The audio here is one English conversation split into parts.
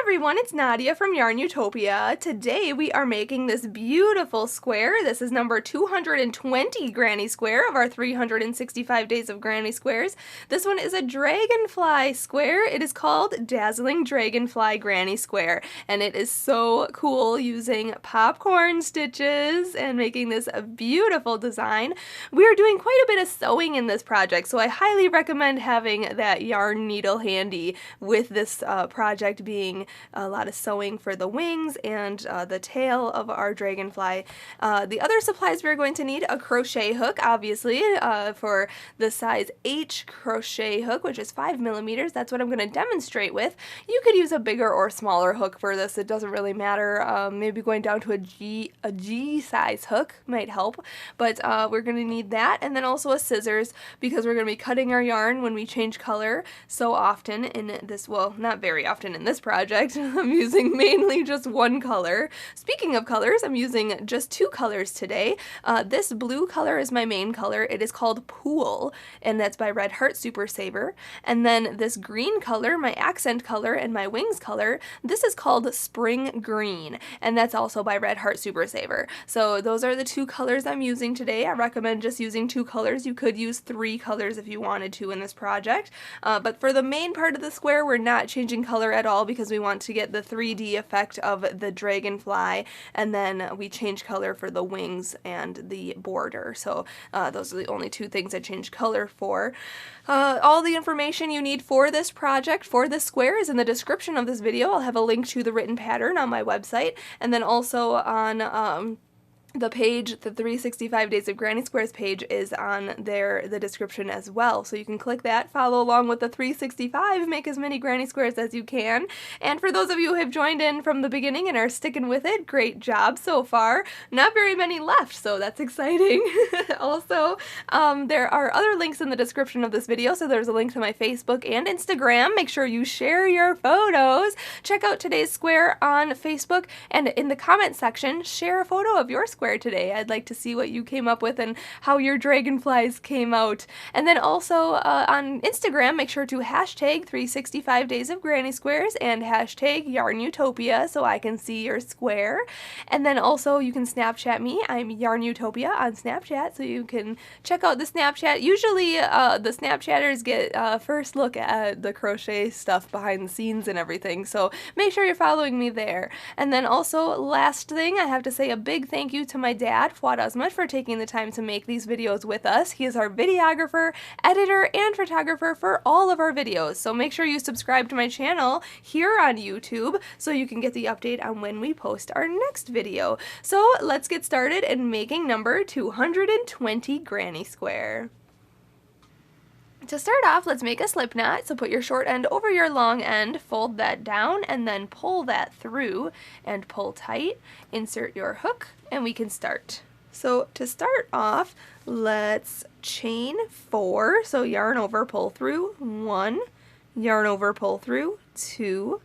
everyone, it's Nadia from YARNutopia. Today we are making this beautiful square. This is number 220 granny square of our 365 days of granny squares. This one is a dragonfly square. It is called Dazzling Dragonfly Granny Square, and it is so cool using popcorn stitches and making this a beautiful design. We are doing quite a bit of sewing in this project, so I highly recommend having that yarn needle handy with this project being a lot of sewing for the wings and the tail of our dragonfly. The other supplies we're going to need: a crochet hook, obviously, for the size H crochet hook, which is 5 millimeters. That's what I'm going to demonstrate with. You could use a bigger or smaller hook for this. It doesn't really matter. Maybe going down to a G size hook might help, but we're going to need that, and then also a scissors, because we're going to be cutting our yarn when we change color so often in this, well, not very often in this project. I'm using mainly just one color. Speaking of colors, I'm using just two colors today. This blue color is my main color. It is called Pool, and that's by Red Heart Super Saver. And then this green color, my accent color and my wings color, this is called Spring Green, and that's also by Red Heart Super Saver. So those are the two colors I'm using today. I recommend just using two colors. You could use three colors if you wanted to in this project, but for the main part of the square, we're not changing color at all because we want to get the 3D effect of the dragonfly, and then we change color for the wings and the border. So those are the only two things I change color for. All the information you need for this project, for this square, is in the description of this video. I'll have a link to the written pattern on my website, and then also on the page, the 365 Days of Granny Squares page, is on there, the description as well. So you can click that, follow along with the 365, make as many granny squares as you can. And for those of you who have joined in from the beginning and are sticking with it, great job so far. Not very many left, so that's exciting. Also, there are other links in the description of this video. So there's a link to my Facebook and Instagram. Make sure you share your photos. Check out today's square on Facebook, and in the comment section, share a photo of your square today. I'd like to see what you came up with and how your dragonflies came out. And then also on Instagram, make sure to hashtag 365 Days of Granny Squares and hashtag YARNutopia so I can see your square. And then also you can Snapchat me. I'm YARNutopia on Snapchat, so you can check out the Snapchat. Usually the Snapchatters get first look at the crochet stuff behind the scenes and everything, so make sure you're following me there. And then also, last thing, I have to say a big thank you to my dad, Fuad, Azmat, for taking the time to make these videos with us. He is our videographer, editor, and photographer for all of our videos, so make sure you subscribe to my channel here on YouTube so you can get the update on when we post our next video. So let's get started in making number 220 Granny Square. To start off, let's make a slip knot. So put your short end over your long end, fold that down, and then pull that through and pull tight. Insert your hook, and we can start. So to start off, let's chain 4. So yarn over, pull through, 1, yarn over, pull through, 2,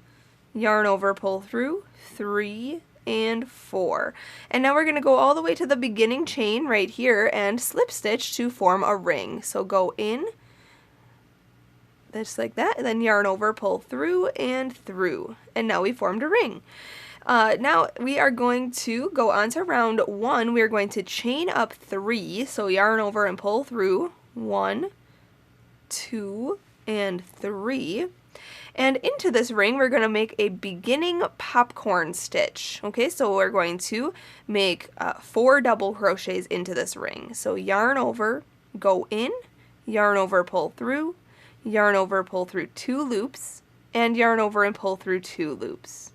yarn over, pull through, 3, and 4. And now we're going to go all the way to the beginning chain right here and slip stitch to form a ring. So go in, just like that, and then yarn over, pull through, and through. And now we formed a ring. Now we are going to go on to round 1. We are going to chain up 3, so yarn over and pull through, 1, 2, and 3. And into this ring, we're going to make a beginning popcorn stitch. Okay, so we're going to make 4 double crochets into this ring. So yarn over, go in, yarn over, pull through, yarn over, pull through 2 loops, and yarn over and pull through 2 loops.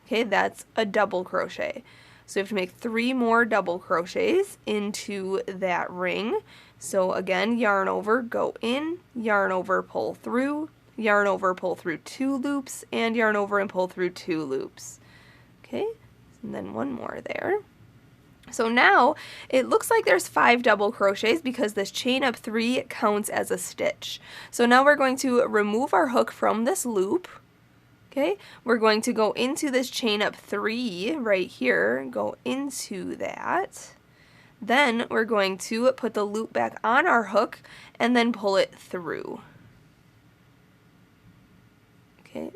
Okay, that's a double crochet. So we have to make 3 more double crochets into that ring. So again, yarn over, go in, yarn over, pull through, yarn over, pull through 2 loops, and yarn over and pull through 2 loops. Okay, and then 1 more there. So now it looks like there's 5 double crochets because this chain up 3 counts as a stitch. So now we're going to remove our hook from this loop. Okay, we're going to go into this chain up 3 right here, go into that. Then we're going to put the loop back on our hook and then pull it through. Okay,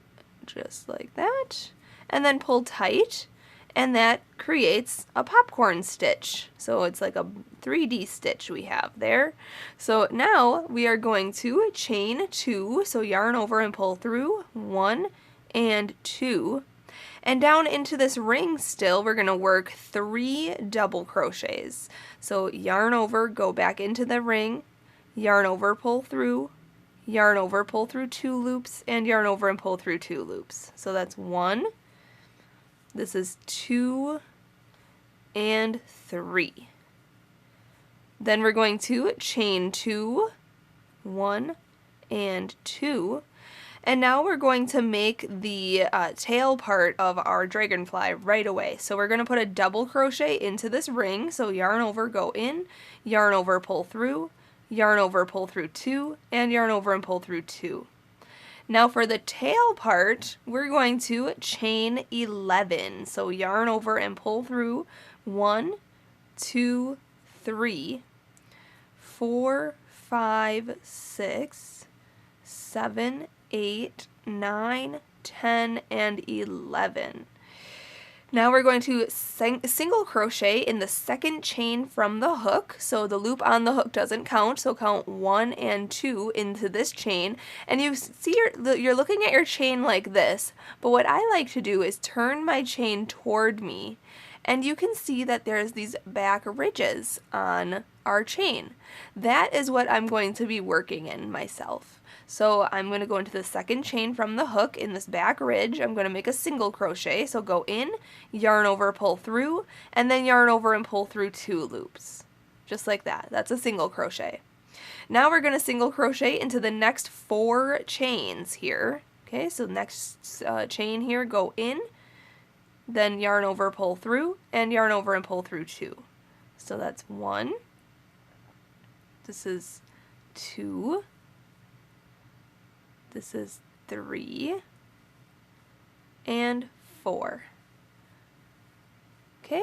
just like that, and then pull tight, and that creates a popcorn stitch. So it's like a 3D stitch we have there. So now we are going to chain 2, so yarn over and pull through 1 and 2. And down into this ring still, we're going to work 3 double crochets. So yarn over, go back into the ring, yarn over, pull through, yarn over, pull through 2 loops, and yarn over and pull through 2 loops. So that's 1, this is 2, and 3. Then we're going to chain 2, 1, and 2. And now we're going to make the tail part of our dragonfly right away. So we're going to put a double crochet into this ring. So yarn over, go in, yarn over, pull through, yarn over, pull through 2, and yarn over and pull through 2. Now for the tail part, we're going to chain 11. So yarn over and pull through 1, 2, 3, 4, 5, 6, 7, 8, 9, 10, and 11. Now we're going to single crochet in the second chain from the hook. So the loop on the hook doesn't count, so count 1 and 2 into this chain. And you see you're looking at your chain like this, but what I like to do is turn my chain toward me. And you can see that there's these back ridges on our chain. That is what I'm going to be working in myself. So I'm going to go into the second chain from the hook in this back ridge. I'm going to make a single crochet. So go in, yarn over, pull through, and then yarn over and pull through 2 loops. Just like that. That's a single crochet. Now we're going to single crochet into the next 4 chains here. Okay, so next chain here, go in, then yarn over, pull through, and yarn over and pull through 2. So that's 1. This is 2. This is 3 and 4. Okay,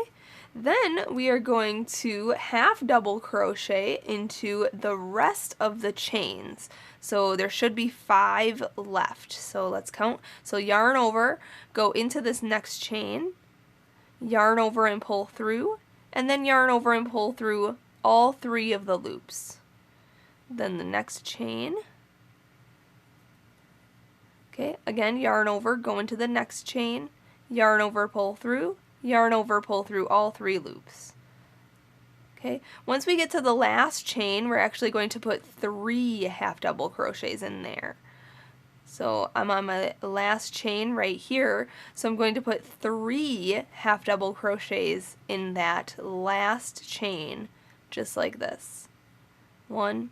then we are going to half double crochet into the rest of the chains. So there should be 5 left. So let's count. So yarn over, go into this next chain, yarn over and pull through, and then yarn over and pull through all 3 of the loops. Then the next chain. Okay, again, yarn over, go into the next chain, yarn over, pull through, yarn over, pull through all 3 loops. Okay, once we get to the last chain, we're actually going to put 3 half double crochets in there. So I'm on my last chain right here, so I'm going to put 3 half double crochets in that last chain, just like this. 1,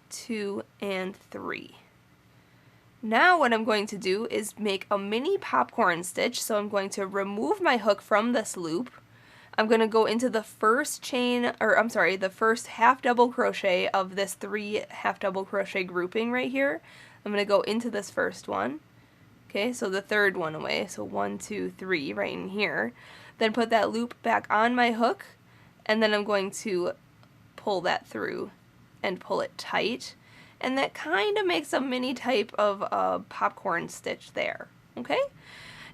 2, and 3. Now what I'm going to do is make a mini popcorn stitch. So I'm going to remove my hook from this loop. I'm going to go into the first chain, or I'm sorry, the first half double crochet of this 3 half double crochet grouping right here. I'm going to go into this first one. Okay, so the third one away. So 1, 2, 3 right in here. Then put that loop back on my hook, and then I'm going to pull that through and pull it tight. And that kind of makes a mini type of popcorn stitch there, okay?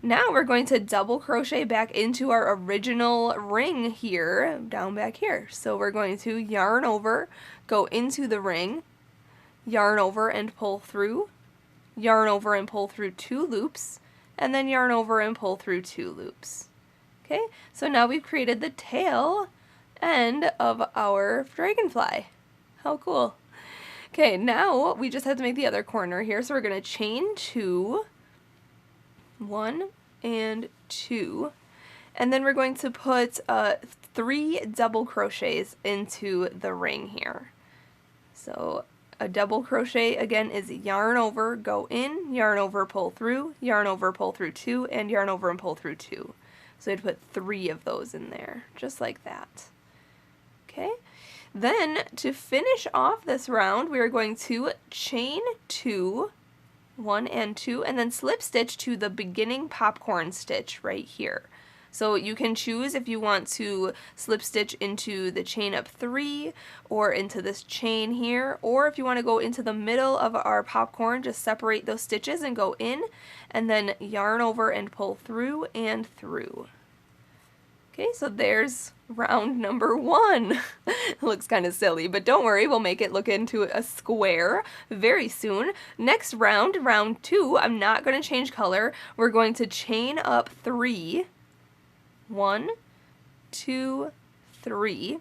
Now we're going to double crochet back into our original ring here, down back here. So we're going to yarn over, go into the ring, yarn over and pull through, yarn over and pull through 2 loops, and then yarn over and pull through 2 loops. Okay, so now we've created the tail end of our dragonfly. How cool. Okay, now we just have to make the other corner here, so we're going to chain 2, 1 and 2, and then we're going to put 3 double crochets into the ring here. So a double crochet again is yarn over, go in, yarn over, pull through, yarn over, pull through 2, and yarn over and pull through 2. So I'd put 3 of those in there, just like that. Okay. Then, to finish off this round, we are going to chain 2, 1 and 2, and then slip stitch to the beginning popcorn stitch right here. So you can choose if you want to slip stitch into the chain up 3 or into this chain here, or if you want to go into the middle of our popcorn, just separate those stitches and go in, and then yarn over and pull through and through. Okay, so there's round number 1. It looks kind of silly, but don't worry, we'll make it look into a square very soon. Next round, round 2, I'm not going to change color. We're going to chain up 3. 1, 2, 3.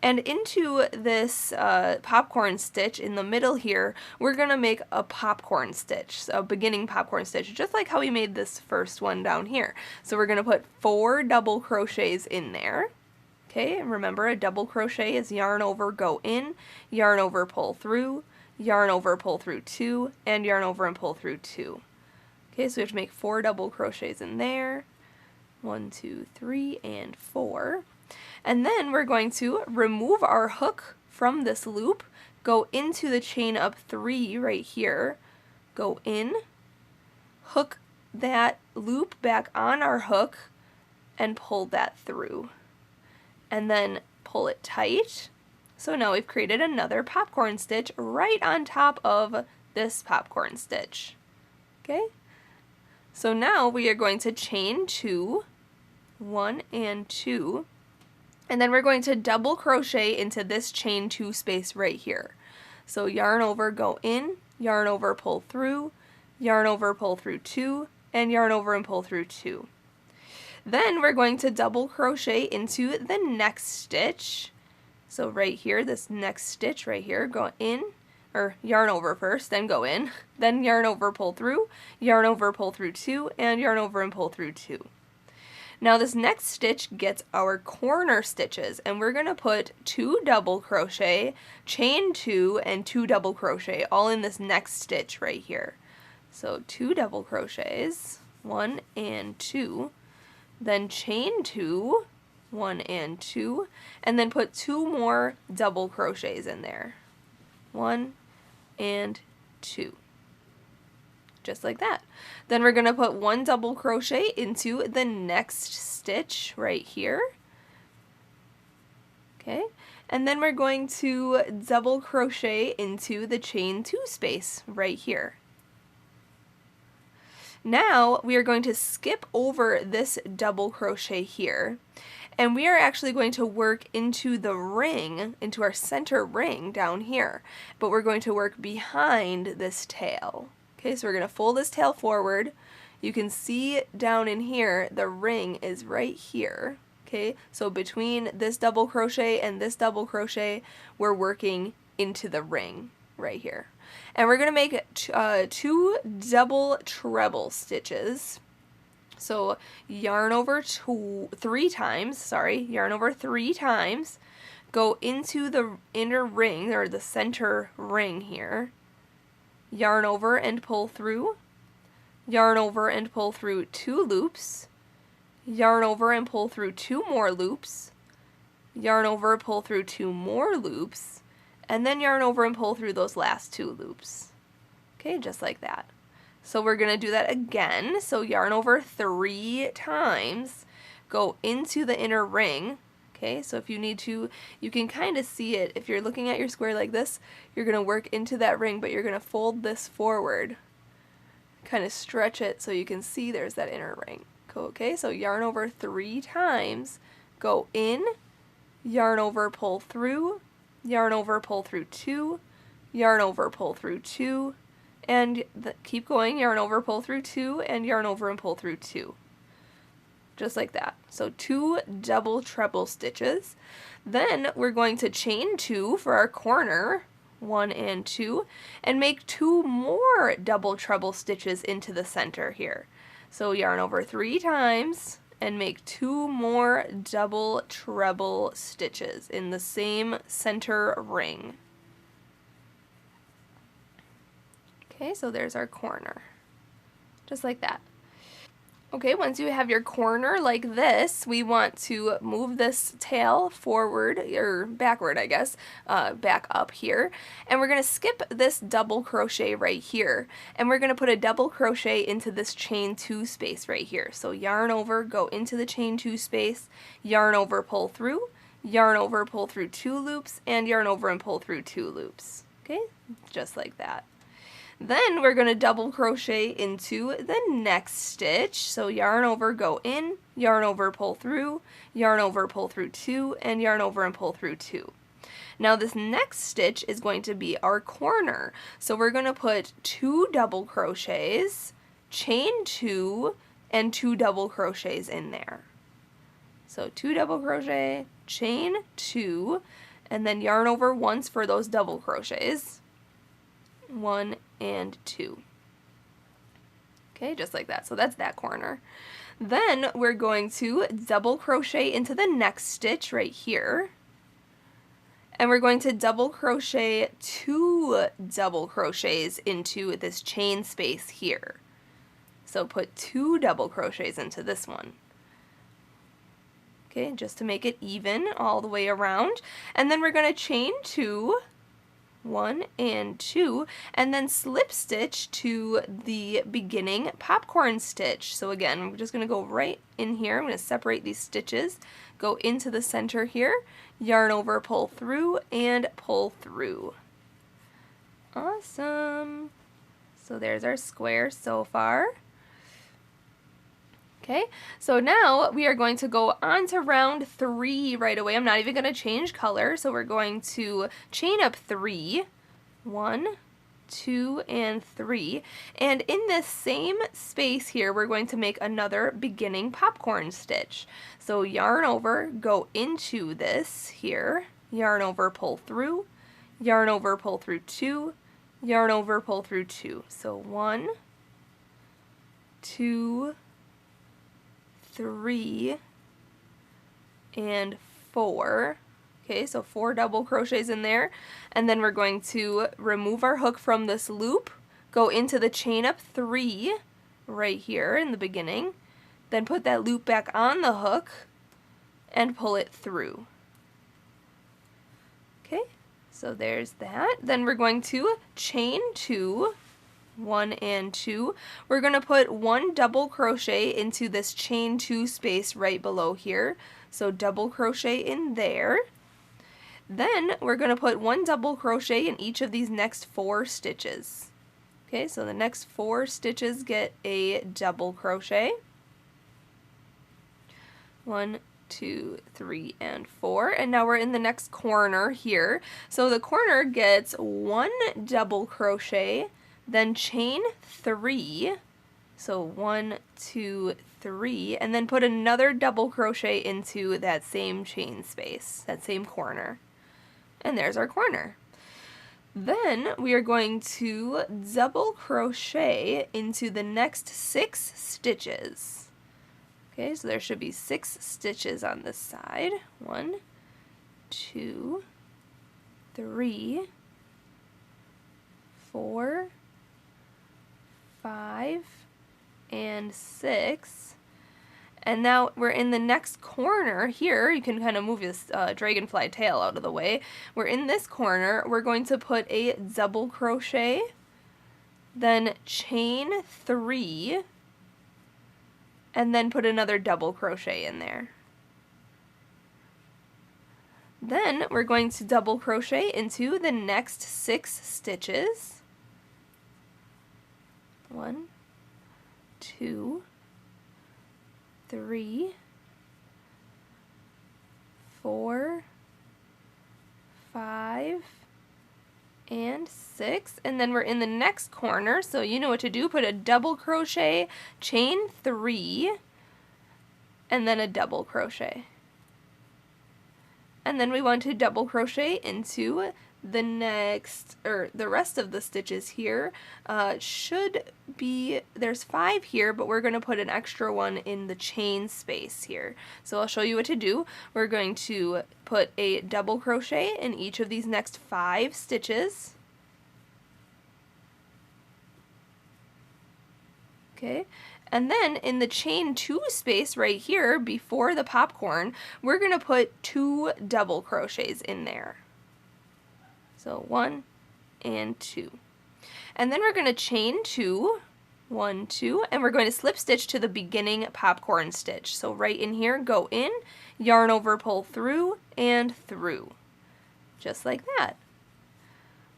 And into this popcorn stitch in the middle here, we're going to make a popcorn stitch, a beginning popcorn stitch, just like how we made this first one down here. So we're going to put 4 double crochets in there. Okay, and remember, a double crochet is yarn over, go in, yarn over, pull through, yarn over, pull through 2, and yarn over and pull through 2. Okay, so we have to make 4 double crochets in there. 1, 2, 3, and 4. And then we're going to remove our hook from this loop, go into the chain up 3 right here, go in, hook that loop back on our hook, and pull that through. And then pull it tight. So now we've created another popcorn stitch right on top of this popcorn stitch. Okay? So now we are going to chain 2, 1 and 2, and then we're going to double crochet into this chain 2 space right here. So yarn over, go in, yarn over, pull through, yarn over, pull through 2, and yarn over and pull through 2. Then we're going to double crochet into the next stitch. So right here, this next stitch right here, go in, or yarn over first, then go in, then yarn over, pull through, yarn over, pull through 2, and yarn over and pull through 2. Now this next stitch gets our corner stitches, and we're going to put 2 double crochet, chain 2, and 2 double crochet all in this next stitch right here. So 2 double crochets, 1 and 2, then chain 2, 1 and 2, and then put 2 more double crochets in there, 1 and 2. Just like that. Then we're going to put 1 double crochet into the next stitch right here. Okay, and then we're going to double crochet into the chain 2 space right here. Now we are going to skip over this double crochet here, and we are actually going to work into the ring, into our center ring down here, but we're going to work behind this tail. Okay, so we're going to fold this tail forward. You can see down in here, the ring is right here. Okay, so between this double crochet and this double crochet, we're working into the ring right here. And we're going to make 2 double treble stitches. So yarn over 3 times, yarn over 3 times, go into the inner ring, or the center ring here, yarn over and pull through, yarn over and pull through 2 loops, yarn over and pull through 2 more loops, yarn over, pull through 2 more loops, and then yarn over and pull through those last 2 loops. Okay, just like that. So we're going to do that again. So yarn over 3 times, go into the inner ring. Okay, so if you need to, you can kind of see it. If you're looking at your square like this, you're going to work into that ring, but you're going to fold this forward. Kind of stretch it so you can see there's that inner ring. Okay, so yarn over 3 times, go in, yarn over, pull through, yarn over, pull through 2, yarn over, pull through 2, and keep going, yarn over, pull through 2, and yarn over and pull through 2. Just like that. So 2 double treble stitches. Then we're going to chain 2 for our corner, 1 and 2, and make 2 more double treble stitches into the center here. So yarn over 3 times and make 2 more double treble stitches in the same center ring. Okay, so there's our corner. Just like that. Okay, once you have your corner like this, we want to move this tail forward, or backward, I guess, back up here. And we're going to skip this double crochet right here. And we're going to put a double crochet into this chain 2 space right here. So yarn over, go into the chain 2 space, yarn over, pull through, yarn over, pull through 2 loops, and yarn over and pull through 2 loops. Okay, just like that. Then we're going to double crochet into the next stitch. So yarn over, go in, yarn over, pull through 2, and yarn over and pull through 2. Now this next stitch is going to be our corner. So we're going to put 2 double crochets, chain 2, and 2 double crochets in there. So 2 double crochet, chain 2, and then yarn over once for those double crochets. 1 and 2. Okay, just like that. So that's that corner. Then we're going to double crochet into the next stitch right here. And we're going to double crochet 2 double crochets into this chain space here. So put 2 double crochets into this one. Okay, just to make it even all the way around. And then we're going to chain 2, 1 and 2, and then slip stitch to the beginning popcorn stitch. So again, we're just going to go right in here. I'm going to separate these stitches, go into the center here, yarn over, pull through, and pull through. Awesome. So there's our square so far. Okay, so now we are going to go on to round 3 right away. I'm not even going to change color, so we're going to chain up 3, 1, 2, and 3. And in this same space here, we're going to make another beginning popcorn stitch. So yarn over, go into this here, yarn over, pull through, yarn over, pull through 2, yarn over, pull through 2. So 1, 2, 3, and 4. Okay, so 4 double crochets in there, and then we're going to remove our hook from this loop, go into the chain up 3 right here in the beginning, then put that loop back on the hook and pull it through. Okay, so there's that. Then we're going to chain 2, 1 and 2. We're going to put 1 double crochet into this chain 2 space right below here. So double crochet in there. Then we're going to put 1 double crochet in each of these next 4 stitches. Okay, so the next 4 stitches get a double crochet. 1, 2, 3, and 4. And now we're in the next corner here. So the corner gets 1 double crochet, then chain 3, so 1, 2, 3, and then put another double crochet into that same chain space, that same corner. And there's our corner. Then we are going to double crochet into the next 6 stitches. Okay, so there should be 6 stitches on this side. 1, 2, 3, 4, 5, and 6. And now we're in the next corner here. You can kind of move this dragonfly tail out of the way. We're in this corner. We're going to put a double crochet, then chain 3, and then put another double crochet in there. Then we're going to double crochet into the next 6 stitches. 1, 2, 3, 4, 5, and 6. And then we're in the next corner, so you know what to do. Put a double crochet, chain 3, and then a double crochet. And then we want to double crochet into the next, or the rest of the stitches here. Should be, there's 5 here, but we're going to put an extra one in the chain space here. So I'll show you what to do. We're going to put a double crochet in each of these next 5 stitches. Okay, And then in the chain 2 space right here before the popcorn, we're going to put 2 double crochets in there. So 1 and 2. And then we're going to chain 2, 1, 2, and we're going to slip stitch to the beginning popcorn stitch. So right in here, go in, yarn over, pull through, and through. Just like that.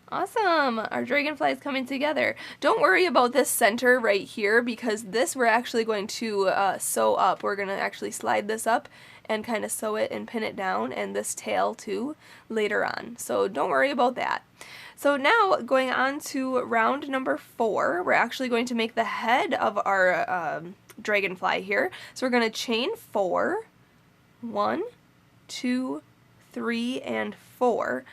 Awesome! Our dragonfly is coming together. Don't worry about this center right here because this we're actually going to sew up. We're going to actually slide this up and kind of sew it and pin it down, and this tail too later on. So don't worry about that. So now going on to round number 4, we're actually going to make the head of our dragonfly here. So we're going to chain 4, 1, 2, 3, and 4,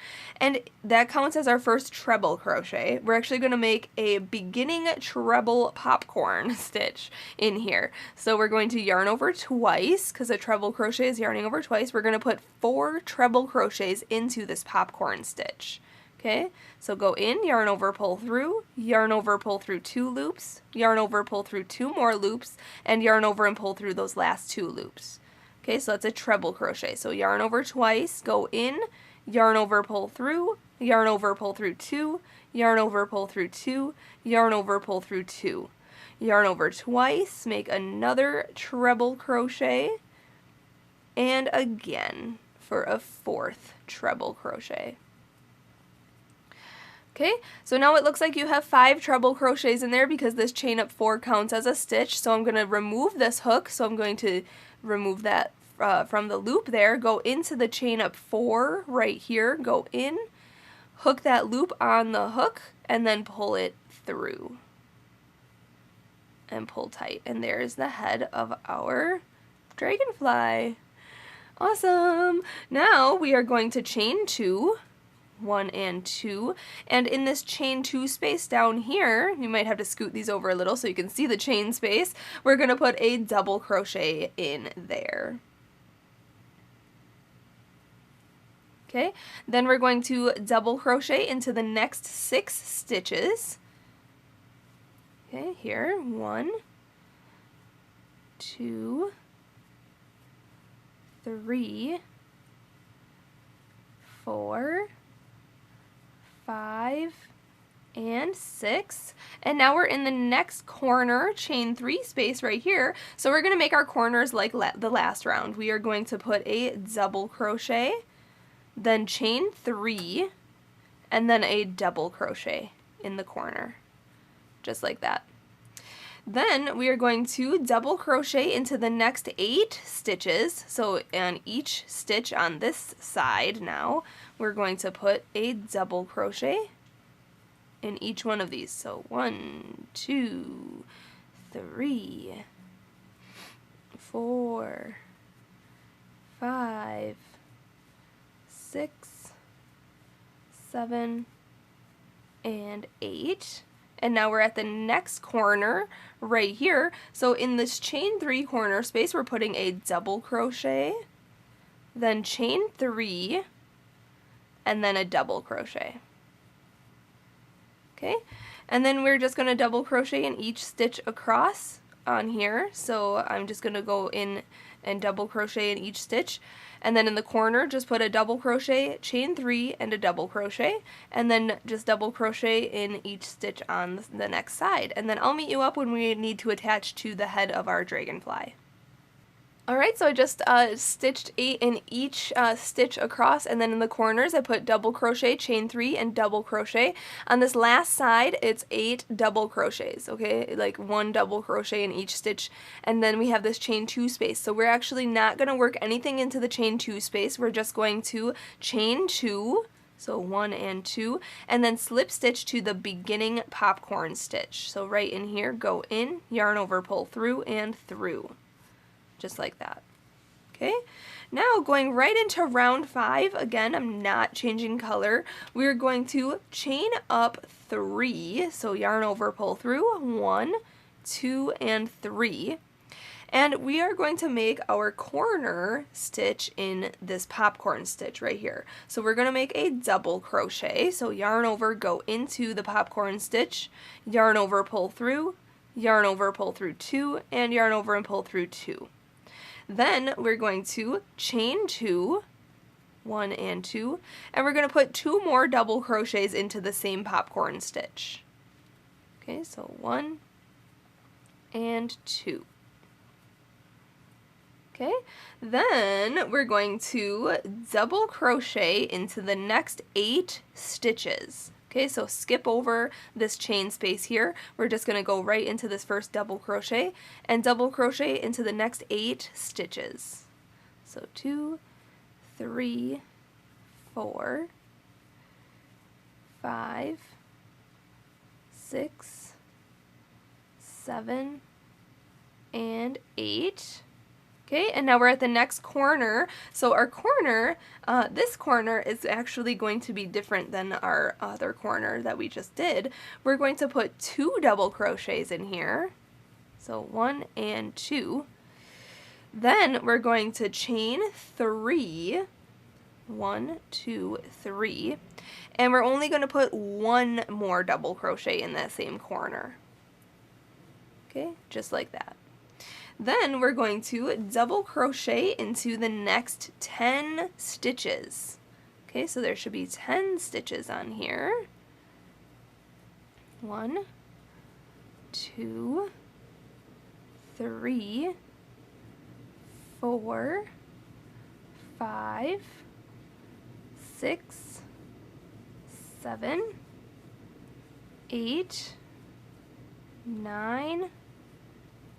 and that counts as our first treble crochet. We're actually going to make a beginning treble popcorn stitch in here. So we're going to yarn over twice, because a treble crochet is yarning over twice. We're going to put 4 treble crochets into this popcorn stitch. Okay, so go in, yarn over, pull through, yarn over, pull through 2 loops, yarn over, pull through 2 more loops, and yarn over and pull through those last 2 loops. Okay, so that's a treble crochet. So yarn over twice, go in, yarn over, pull through, yarn over, pull through 2, yarn over, pull through 2, yarn over, pull through 2. Yarn over twice, make another treble crochet, and again for a 4th treble crochet. Okay, so now it looks like you have 5 treble crochets in there because this chain up 4 counts as a stitch. So I'm going to remove this hook. So I'm going to remove that from the loop there. Go into the chain up 4 right here. Go in, hook that loop on the hook, and then pull it through. And pull tight. And there's the head of our dragonfly. Awesome! Now we are going to chain 2. 1 and 2, and in this chain 2 space down here, you might have to scoot these over a little so you can see the chain space, we're going to put a double crochet in there. Okay, then we're going to double crochet into the next 6 stitches. Okay, here, 1, 2, 3, 4, 5, and 6, and now we're in the next corner, chain 3 space right here. So we're going to make our corners like the last round. We are going to put a double crochet, then chain 3, and then a double crochet in the corner, just like that. Then we are going to double crochet into the next 8 stitches. So on each stitch on this side now, we're going to put a double crochet in each one of these. So 1, 2, 3, 4, 5, 6, 7, and 8. And now we're at the next corner right here. So in this chain 3 corner space, we're putting a double crochet, then chain 3, and then a double crochet. Okay, and then we're just going to double crochet in each stitch across on here. So I'm just going to go in and double crochet in each stitch, and then in the corner just put a double crochet, chain 3, and a double crochet, and then just double crochet in each stitch on the next side. And then I'll meet you up when we need to attach to the head of our dragonfly. Alright, so I just stitched 8 in each stitch across, and then in the corners I put double crochet, chain 3, and double crochet. On this last side, it's 8 double crochets, okay? Like 1 double crochet in each stitch, and then we have this chain 2 space. So we're actually not going to work anything into the chain 2 space. We're just going to chain 2, so 1 and 2, and then slip stitch to the beginning popcorn stitch. So right in here, go in, yarn over, pull through, and through. Just like that. Okay, now going right into round 5, again, I'm not changing color. We're going to chain up 3, so yarn over, pull through, 1, 2, and 3. And we are going to make our corner stitch in this popcorn stitch right here. So we're going to make a double crochet, so yarn over, go into the popcorn stitch, yarn over, pull through, yarn over, pull through 2, and yarn over and pull through 2. Then we're going to chain 2, 1 and 2, and we're going to put 2 more double crochets into the same popcorn stitch. Okay, so 1 and 2. Okay, then we're going to double crochet into the next 8 stitches. Okay, so skip over this chain space here. We're just going to go right into this first double crochet and double crochet into the next 8 stitches. So 2, 3, 4, 5, 6, 7, and 8. Okay, and now we're at the next corner. So our corner, this corner is actually going to be different than our other corner that we just did. We're going to put 2 double crochets in here. So 1 and 2. Then we're going to chain 3. 1, 2, 3. And we're only going to put 1 more double crochet in that same corner. Okay, just like that. Then we're going to double crochet into the next 10 stitches. Okay, so there should be 10 stitches on here. 1, 2, 3, 4, 5, 6, 7, 8, 9,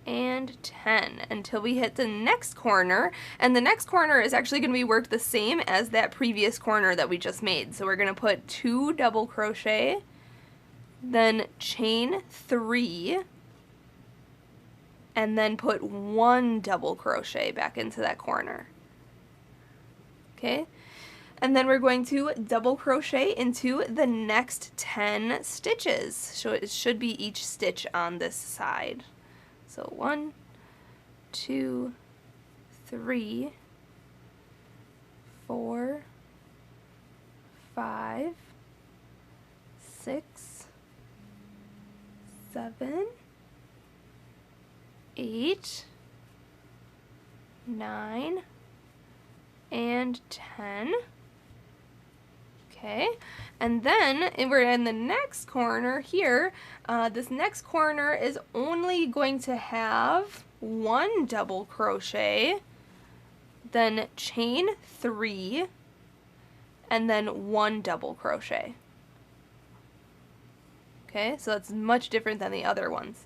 and 10 until we hit the next corner, and the next corner is actually going to be worked the same as that previous corner that we just made. So we're going to put 2 double crochet, then chain 3, and then put 1 double crochet back into that corner. Okay, and then we're going to double crochet into the next 10 stitches. So it should be each stitch on this side. So 1, 2, 3, 4, 5, 6, 7, 8, 9, and 10. Okay, and then we're in the next corner here. This next corner is only going to have 1 double crochet, then chain 3, and then 1 double crochet. Okay, so that's much different than the other ones.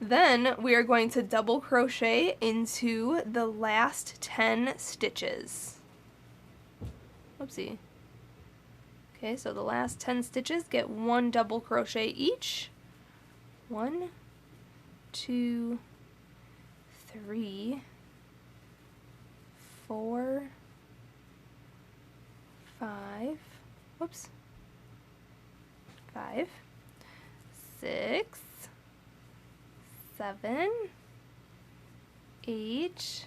Then we are going to double crochet into the last 10 stitches. Oopsie. Okay, so the last 10 stitches get 1 double crochet each. 1, 2, 3, 4, 5, whoops, 5, 6, 7, 8,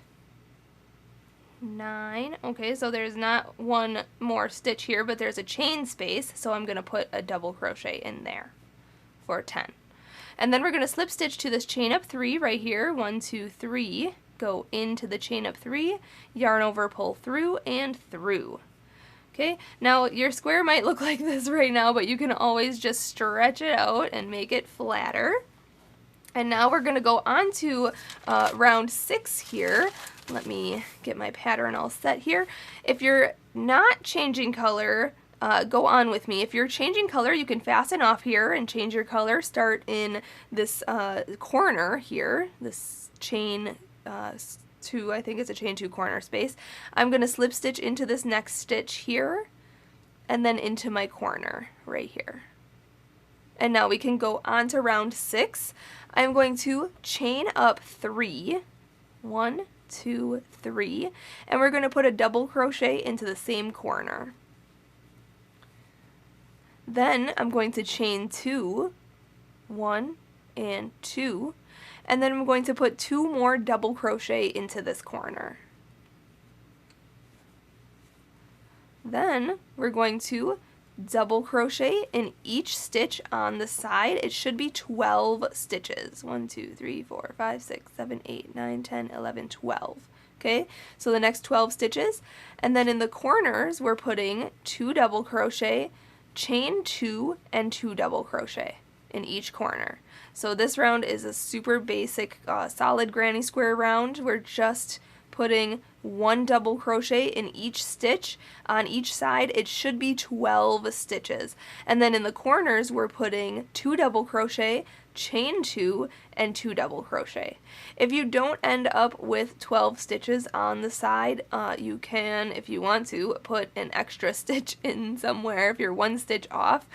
9. Okay, so there's not 1 more stitch here, but there's a chain space, so I'm going to put a double crochet in there for 10. And then we're going to slip stitch to this chain up 3 right here. 1, 2, 3. Go into the chain up 3, yarn over, pull through, and through. Okay, now your square might look like this right now, but you can always just stretch it out and make it flatter. And now we're going to go on to round 6 here. Let me get my pattern all set here. If you're not changing color, go on with me. If you're changing color, you can fasten off here and change your color. Start in this corner here, this chain 2, I think it's a chain 2 corner space. I'm going to slip stitch into this next stitch here, and then into my corner right here. And now we can go on to round 6. I'm going to chain up 3, 1, 2, 3, and we're going to put a double crochet into the same corner. Then I'm going to chain 2, 1 and 2, and then I'm going to put 2 more double crochet into this corner. Then we're going to double crochet in each stitch on the side. It should be 12 stitches. 1, 2, 3, 4, 5, 6, 7, 8, 9, 10, 11, 12. Okay, so the next 12 stitches, and then in the corners we're putting 2 double crochet, chain 2, and 2 double crochet in each corner. So this round is a super basic solid granny square round. We're just putting 1 double crochet in each stitch on each side. It should be 12 stitches, and then in the corners we're putting 2 double crochet, chain 2, and 2 double crochet. If you don't end up with 12 stitches on the side, you can, if you want to, put an extra stitch in somewhere if you're 1 stitch off.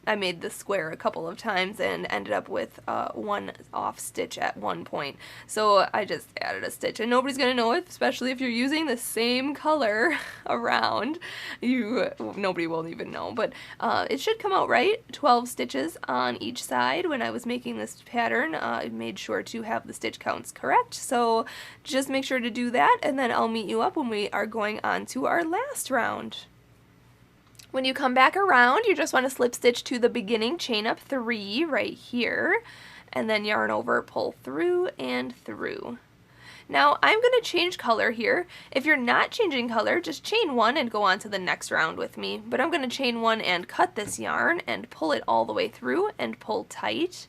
I made this square a couple of times and ended up with 1 off stitch at one point, so I just added a stitch, and nobody's gonna know it, especially if you're using the same color around. Nobody will even know, but it should come out right. 12 stitches on each side. When I was making this pattern, I made sure to have the stitch counts correct, so just make sure to do that, and then I'll meet you up when we are going on to our last round. When you come back around, you just want to slip stitch to the beginning, chain up 3 right here, and then yarn over, pull through and through. Now I'm going to change color here. If you're not changing color, just chain 1 and go on to the next round with me. But I'm going to chain 1 and cut this yarn and pull it all the way through and pull tight.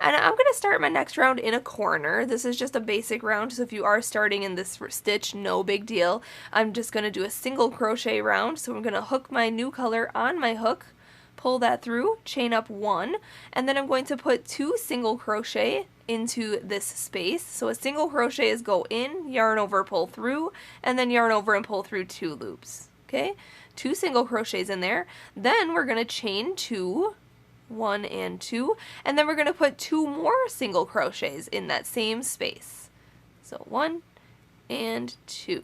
And I'm going to start my next round in a corner. This is just a basic round, so if you are starting in this stitch, no big deal. I'm just going to do a single crochet round, so I'm going to hook my new color on my hook, pull that through, chain up 1, and then I'm going to put 2 single crochet into this space. So a single crochet is go in, yarn over, pull through, and then yarn over and pull through 2 loops. Okay, 2 single crochets in there. Then we're going to chain 2, 1 and 2, and then we're going to put 2 more single crochets in that same space. So 1 and 2.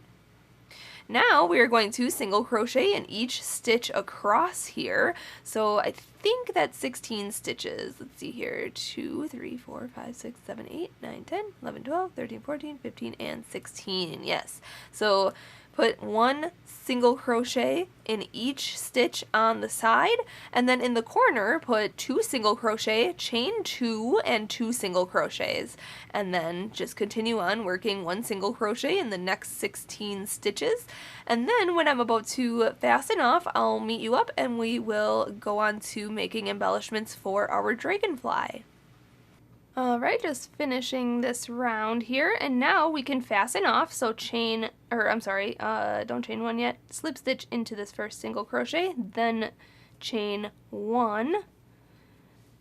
Now we are going to single crochet in each stitch across here. So I think that's 16 stitches. Let's see here. 2, 3, 4, 5, 6, 7, 8, 9, 10, 11, 12, 13, 14, 15, and 16. Yes. So put 1 single crochet in each stitch on the side, and then in the corner put 2 single crochet, chain 2, and 2 single crochets, and then just continue on working 1 single crochet in the next 16 stitches. And then when I'm about to fasten off, I'll meet you up and we will go on to making embellishments for our dragonfly. Alright, just finishing this round here, and now we can fasten off. So chain, or I'm sorry, don't chain 1 yet, slip stitch into this first single crochet, then chain 1,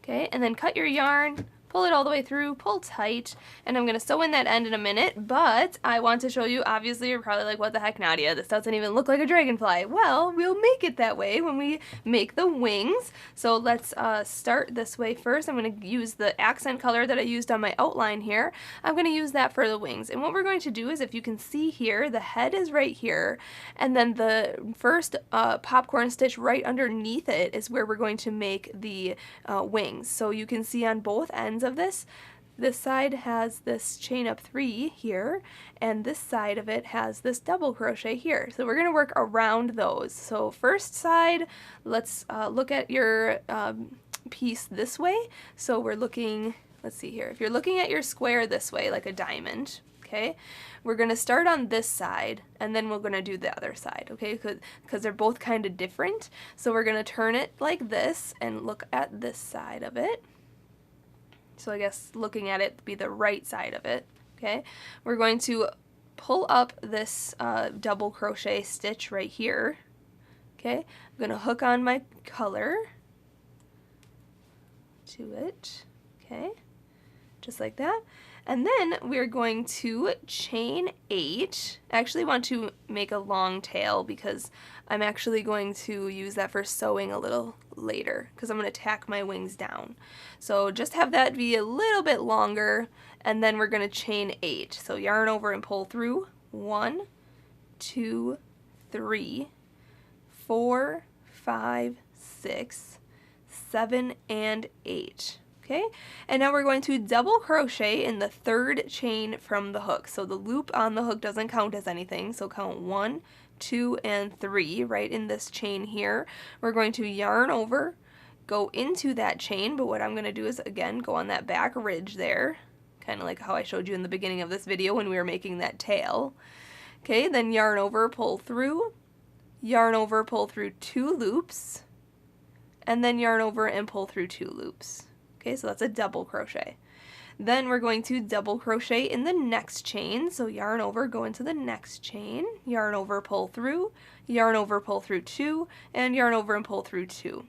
okay, and then cut your yarn, pull it all the way through, pull tight, and I'm going to sew in that end in a minute, but I want to show you, obviously you're probably like, what the heck, Nadia, this doesn't even look like a dragonfly. Well, we'll make it that way when we make the wings. So let's start this way first. I'm going to use the accent color that I used on my outline here. I'm going to use that for the wings, and what we're going to do is, if you can see here, the head is right here, and then the first popcorn stitch right underneath it is where we're going to make the wings. So you can see on both ends of this side has this chain up 3 here, and this side of it has this double crochet here. So we're going to work around those. So first side, let's look at your piece this way. So we're looking, let's see here, if you're looking at your square this way like a diamond, okay, we're going to start on this side and then we're going to do the other side, okay, because they're both kind of different. So we're going to turn it like this and look at this side of it. So I guess looking at it be the right side of it, okay? We're going to pull up this double crochet stitch right here, okay? I'm going to hook on my color to it, okay? Just like that. And then we're going to chain 8. I actually want to make a long tail because I'm actually going to use that for sewing a little later because I'm going to tack my wings down. So just have that be a little bit longer, and then we're going to chain 8. So yarn over and pull through. 1, 2, 3, 4, 5, 6, 7, and 8. Okay, and now we're going to double crochet in the third chain from the hook. So the loop on the hook doesn't count as anything, so count 1, 2, and 3 right in this chain here. We're going to yarn over, go into that chain, but what I'm going to do is, again, go on that back ridge there, kind of like how I showed you in the beginning of this video when we were making that tail. Okay, then yarn over, pull through, yarn over, pull through 2 loops, and then yarn over and pull through 2 loops. Okay, so that's a double crochet. Then we're going to double crochet in the next chain. So yarn over, go into the next chain, yarn over, pull through, yarn over, pull through 2, and yarn over and pull through 2.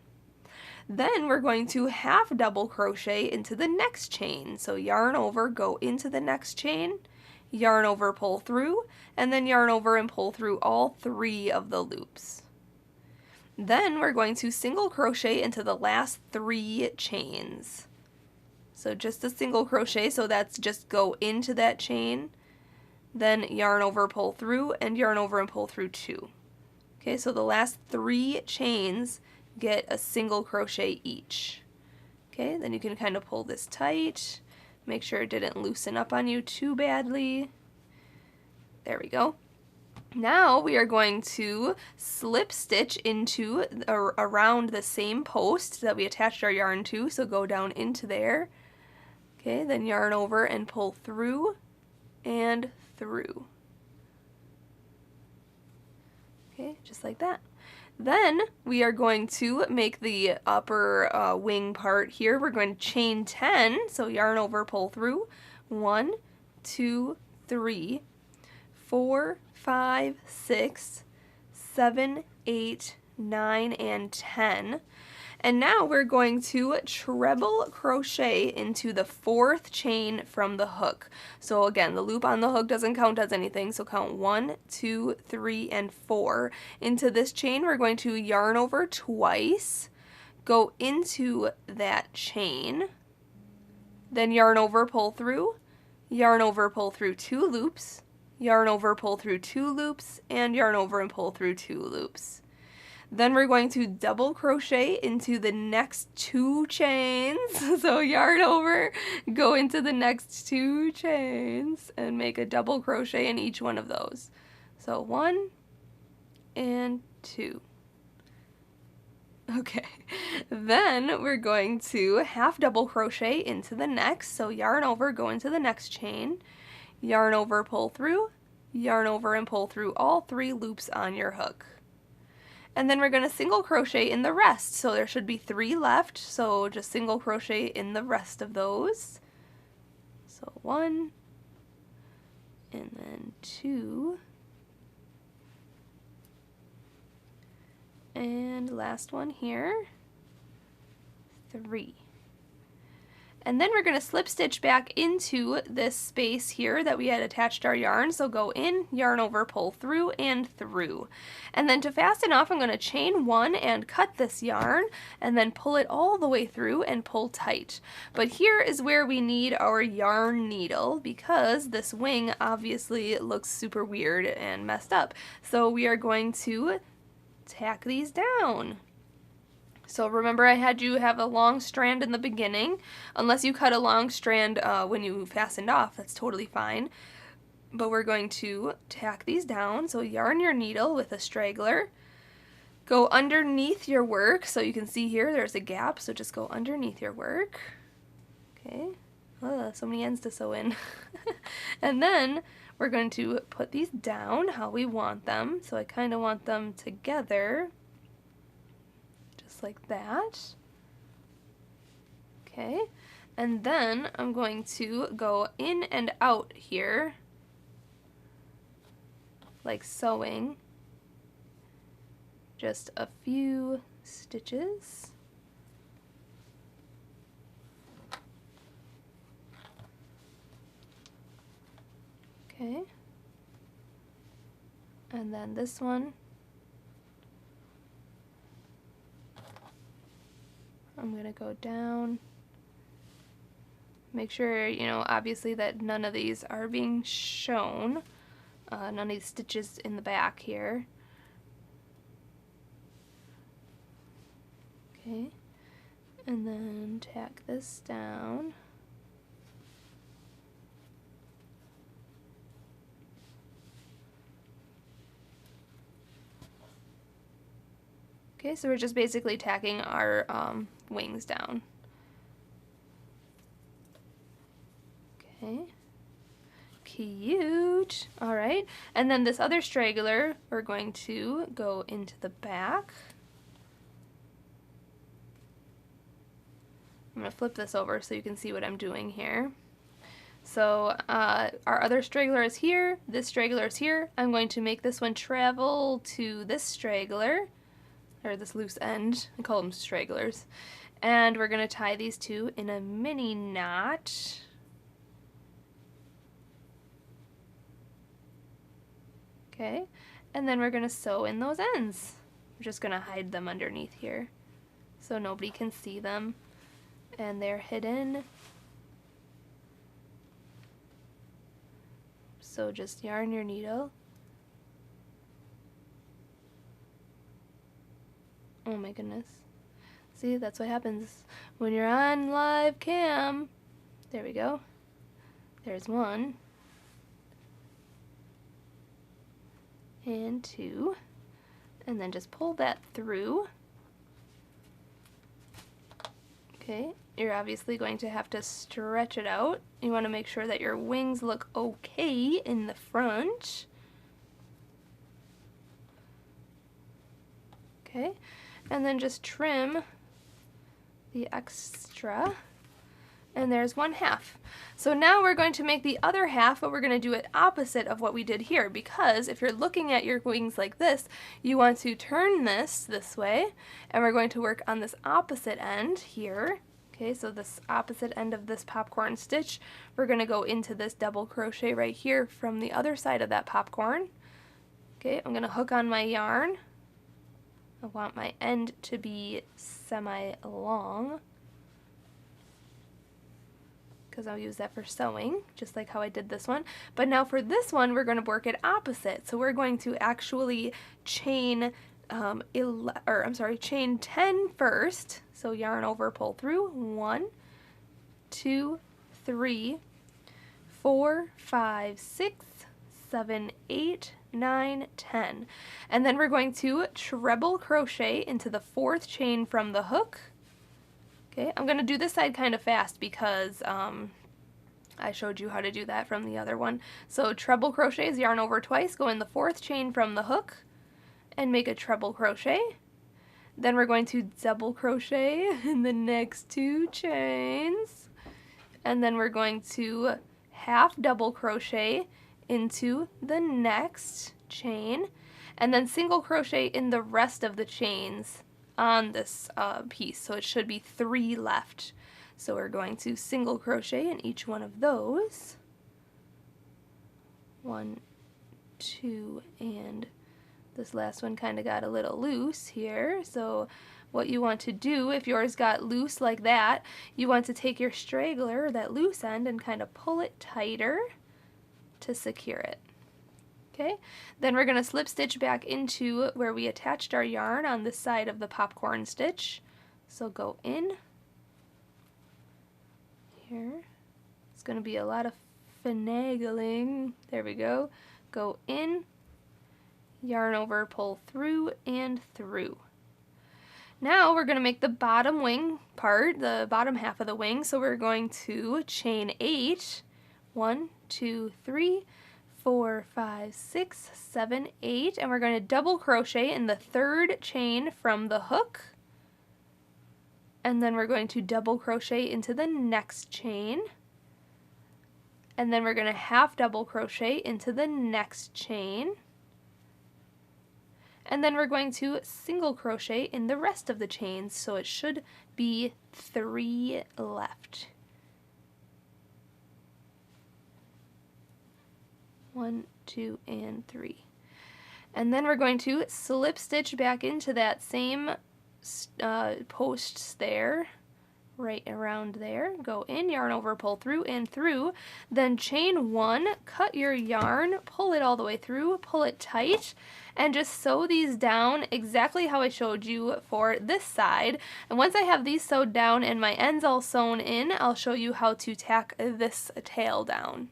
Then we're going to half double crochet into the next chain. So yarn over, go into the next chain, yarn over, pull through, and then yarn over and pull through all 3 of the loops. Then we're going to single crochet into the last 3 chains. So just a single crochet, so that's just go into that chain, then yarn over, pull through, and yarn over and pull through 2. Okay, so the last 3 chains get a single crochet each. Okay, then you can kind of pull this tight, make sure it didn't loosen up on you too badly. There we go. Now we are going to slip stitch into around the same post that we attached our yarn to, so go down into there. Okay, then yarn over and pull through and through. Okay, just like that. Then we are going to make the upper wing part here. We're going to chain 10, so yarn over, pull through, 1, 2, 3, 4, 5, 6, 7, 8, 9, and 10. And now we're going to treble crochet into the 4th chain from the hook. So again, the loop on the hook doesn't count as anything, so count 1, 2, 3, and 4. Into this chain, we're going to yarn over twice, go into that chain, then yarn over, pull through, yarn over, pull through 2 loops, yarn over, pull through 2 loops, and yarn over and pull through 2 loops. Then we're going to double crochet into the next 2 chains. So yarn over, go into the next 2 chains, and make a double crochet in each one of those. So 1 and 2. Okay, then we're going to half double crochet into the next. So yarn over, go into the next chain, yarn over, pull through, yarn over and pull through all 3 loops on your hook. And then we're going to single crochet in the rest. So there should be 3 left, so just single crochet in the rest of those. So 1, and then 2, and last one here, 3. And then we're going to slip stitch back into this space here that we had attached our yarn. So go in, yarn over, pull through, and through. And then to fasten off, I'm going to chain 1 and cut this yarn, and then pull it all the way through and pull tight. But here is where we need our yarn needle, because this wing obviously looks super weird and messed up. So we are going to tack these down. So remember, I had you have a long strand in the beginning. Unless you cut a long strand when you fastened off, that's totally fine. But we're going to tack these down. So yarn your needle with a straggler. Go underneath your work. So you can see here there's a gap, so just go underneath your work. Okay. Oh, so many ends to sew in. And then we're going to put these down how we want them. So I kind of want them together. Like that. Okay, and then I'm going to go in and out here like sewing, just a few stitches. Okay, and then this one I'm going to go down, make sure, you know, obviously that none of these are being shown, none of these stitches in the back here. Okay, And then tack this down. Okay, so we're just basically tacking our wings down. Okay, cute. All right, and then this other straggler, we're going to go into the back. I'm going to flip this over so you can see what I'm doing here. So our other straggler is here, this straggler is here. I'm going to make this one travel to this straggler, or this loose end. I call them stragglers. And we're going to tie these two in a mini knot. Okay, and then we're going to sew in those ends. We're just going to hide them underneath here so nobody can see them. And they're hidden. So just yarn your needle. Oh my goodness. See, that's what happens when you're on live cam. There we go. There's one. And two. And then just pull that through. Okay, you're obviously going to have to stretch it out. You want to make sure that your wings look okay in the front. Okay, and then just trim the extra. And there's 1/2. So now we're going to make the other half, but we're going to do it opposite of what we did here, because if you're looking at your wings like this, you want to turn this way, and we're going to work on this opposite end here. Okay, so this opposite end of this popcorn stitch, we're going to go into this double crochet right here from the other side of that popcorn. Okay, I'm going to hook on my yarn. I want my end to be semi-long, because I'll use that for sewing, just like how I did this one. But now for this one, we're going to work it opposite. So we're going to actually chain chain 10 first. So yarn over, pull through. 1, 2, 3, 4, 5, 6, 7, 8, 9, 10. And then we're going to treble crochet into the 4th chain from the hook. Okay, I'm going to do this side kind of fast because I showed you how to do that from the other one. So treble crochets, yarn over twice, go in the 4th chain from the hook and make a treble crochet. Then we're going to double crochet in the next 2 chains. And then we're going to half double crochet into the next chain. And then single crochet in the rest of the chains on this piece, so it should be 3 left. So we're going to single crochet in each one of those. 1, 2, and this last one kind of got a little loose here. So what you want to do, if yours got loose like that, you want to take your straggler, that loose end, and kind of pull it tighter to secure it. Okay, then we're going to slip stitch back into where we attached our yarn on this side of the popcorn stitch. So go in here. It's going to be a lot of finagling. There we go. Go in, yarn over, pull through and through. Now we're going to make the bottom wing part, the bottom half of the wing. So we're going to chain 8. 1, 2, 3, 4, 5, 6, 7, 8, and we're going to double crochet in the 3rd chain from the hook, and then we're going to double crochet into the next chain, and then we're going to half double crochet into the next chain, and then we're going to single crochet in the rest of the chains, so it should be 3 left. 1, 2, and 3. And then we're going to slip stitch back into that same posts there, right around there, go in, yarn over, pull through and through, then chain 1, cut your yarn, pull it all the way through, pull it tight, and just sew these down exactly how I showed you for this side. And once I have these sewed down and my ends all sewn in, I'll show you how to tack this tail down.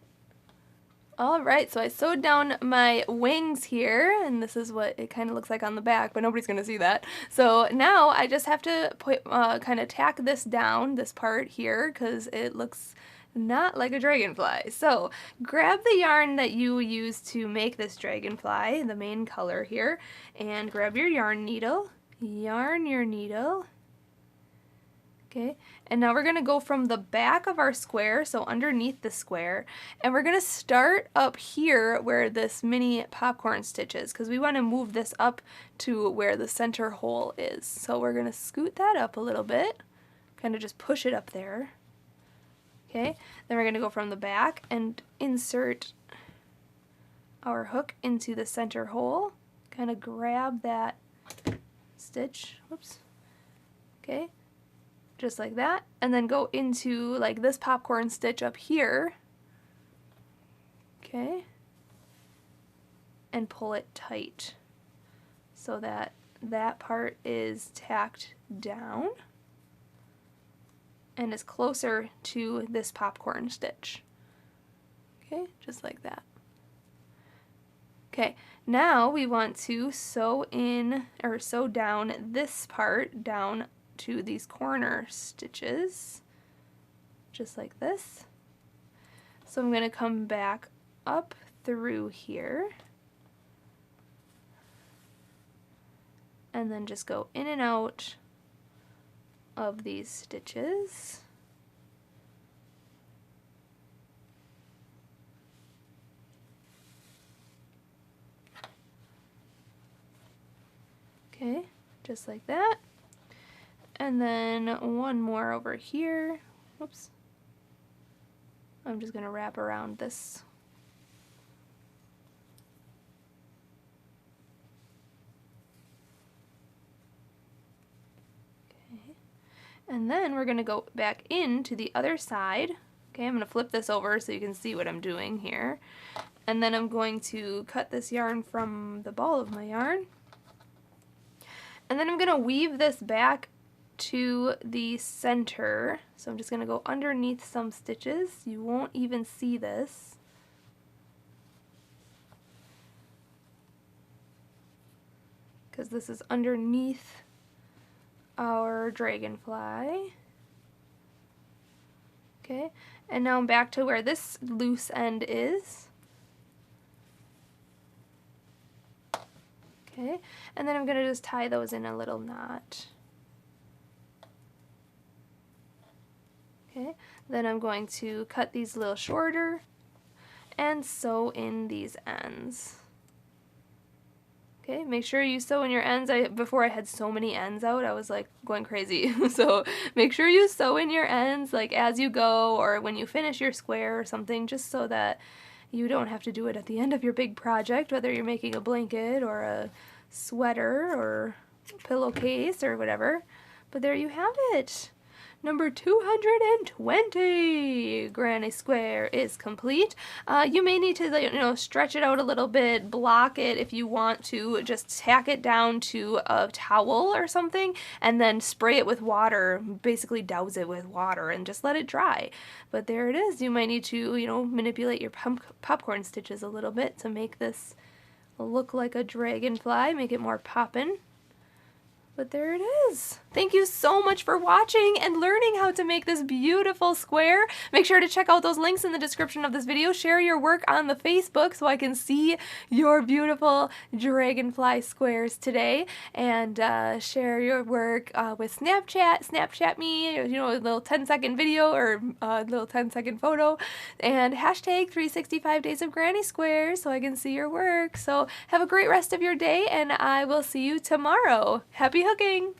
Alright, so I sewed down my wings here, and this is what it kind of looks like on the back, but nobody's going to see that. So now I just have to put, kind of tack this down, this part here, because it looks not like a dragonfly. So grab the yarn that you use to make this dragonfly, the main color here, and grab your yarn needle, yarn your needle. Okay, and now we're going to go from the back of our square, so underneath the square, and we're going to start up here where this mini popcorn stitch is, because we want to move this up to where the center hole is. So we're going to scoot that up a little bit, kind of just push it up there. Okay, then we're going to go from the back and insert our hook into the center hole, kind of grab that stitch, whoops, okay, just like that, and then go into like this popcorn stitch up here, okay, and pull it tight so that that part is tacked down and is closer to this popcorn stitch. Okay, just like that. Okay, now we want to sew in, or sew down this part down to these corner stitches, just like this. So I'm going to come back up through here, and then just go in and out of these stitches. Okay, just like that. And then one more over here. Whoops. I'm just going to wrap around this. Okay. And then we're going to go back into the other side. Okay, I'm going to flip this over so you can see what I'm doing here. And then I'm going to cut this yarn from the ball of my yarn. And then I'm going to weave this back to the center. So I'm just going to go underneath some stitches. You won't even see this. Because this is underneath our dragonfly. Okay, and now I'm back to where this loose end is. Okay, and then I'm going to just tie those in a little knot. Okay, then I'm going to cut these a little shorter and sew in these ends. Okay, make sure you sew in your ends. Before I had so many ends out, I was like going crazy. So make sure you sew in your ends like as you go, or when you finish your square or something, just so that you don't have to do it at the end of your big project, whether you're making a blanket or a sweater or pillowcase or whatever. But there you have it. Number 220 granny square is complete. You may need to, stretch it out a little bit, block it if you want to, just tack it down to a towel or something, and then spray it with water, basically douse it with water, and just let it dry. But there it is. You might need to, manipulate your popcorn stitches a little bit to make this look like a dragonfly, make it more poppin'. But there it is. Thank you so much for watching and learning how to make this beautiful square. Make sure to check out those links in the description of this video. Share your work on the Facebook so I can see your beautiful dragonfly squares today. And share your work with Snapchat. Snapchat me, a little 10-second video or a little 10-second photo. And hashtag 365 days of granny squares so I can see your work. So have a great rest of your day, and I will see you tomorrow. Happy hooking!